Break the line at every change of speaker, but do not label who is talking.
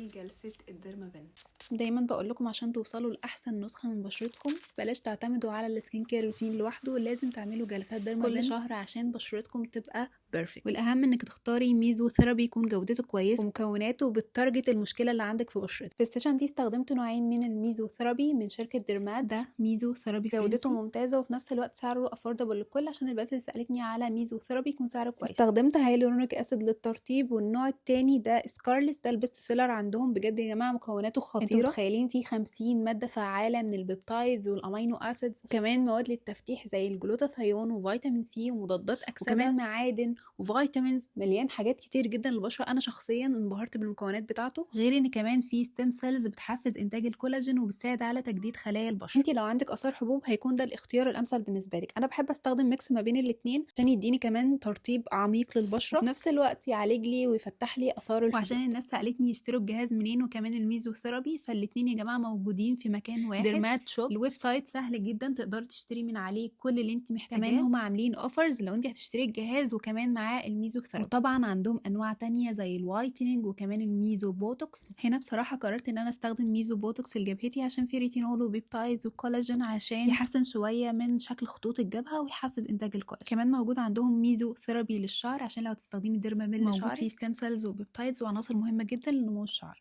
نعمل جلسة الديرمابين.
دايما بقول لكم عشان توصلوا لاحسن نسخه من بشرتكم بلاش تعتمدوا على السكين كير روتين لوحده، لازم تعملوا جلسات ديرمابين كل شهر عشان بشرتكم تبقى بيرفكت. والاهم انك تختاري ميزو ثيرابي يكون جودته كويس ومكوناته بتارجت المشكله اللي عندك في بشرتك. في السيشن دي استخدمت نوعين من الميزو ثيرابي من شركه ديرمات. ده ميزو ثيرابي جودته ممتازه وفي نفس الوقت سعره افوردبل للكل، عشان البنات اللي سالتني على ميزو ثيرابي يكون سعره كويس. استخدمت هايلورونيك اسيد للترطيب، والنوع التاني ده سكارلس، ده البيست سيلر عندهم بجد يا جماعه، مكوناته خطيره. انتوا متخيلين فيه 50 ماده فعاله من البيبتايدز والامينو اسيدز، وكمان مواد للتفتيح زي الجلوتاثيون وفيتامين سي ومضادات اكسده وكمان معادن وفيتامينز، مليان حاجات كتير جدا للبشره. انا شخصيا انبهرت بالمكونات بتاعته، غير ان كمان فيه ستيم سيلز بتحفز انتاج الكولاجين وبتساعد على تجديد خلايا البشره. انت لو عندك اثار حبوب هيكون ده الاختيار الامثل بالنسبه لك. انا بحب استخدم ميكس ما بين الاثنين عشان يديني كمان ترطيب عميق للبشره وفي نفس الوقت يعالج لي ويفتح لي اثار الحبوب. وعشان الناس سالتني يشتروا الجهاز منين وكمان الميزو ثيرابي، فالاثنين يا جماعه موجودين في مكان واحد، ديرمات شوب. الويب سايت سهل جدا، تقدري تشتري من عليه كل اللي انت محتاجاه. كمان هم عاملين اوفرز لو انت هتشتري الجهاز وكمان معاه الميزو ثيرابي. وطبعا عندهم انواع تانية زي الوايتنينج وكمان الميزو بوتوكس. هنا بصراحه قررت ان انا استخدم ميزو بوتوكس لجبهتي عشان فيه ريتينول وبيبتايدز وكولاجين، عشان يحسن شويه من شكل خطوط الجبهه ويحفز انتاج الكولاجين. كمان موجود عندهم ميزو ثيرابي للشعر عشان لو تستخدمي ديرمابين لشعرك، موجود فيه ستيم سيلز وبيبتايدز وعناصر مهمه جدا لنمو الشعر.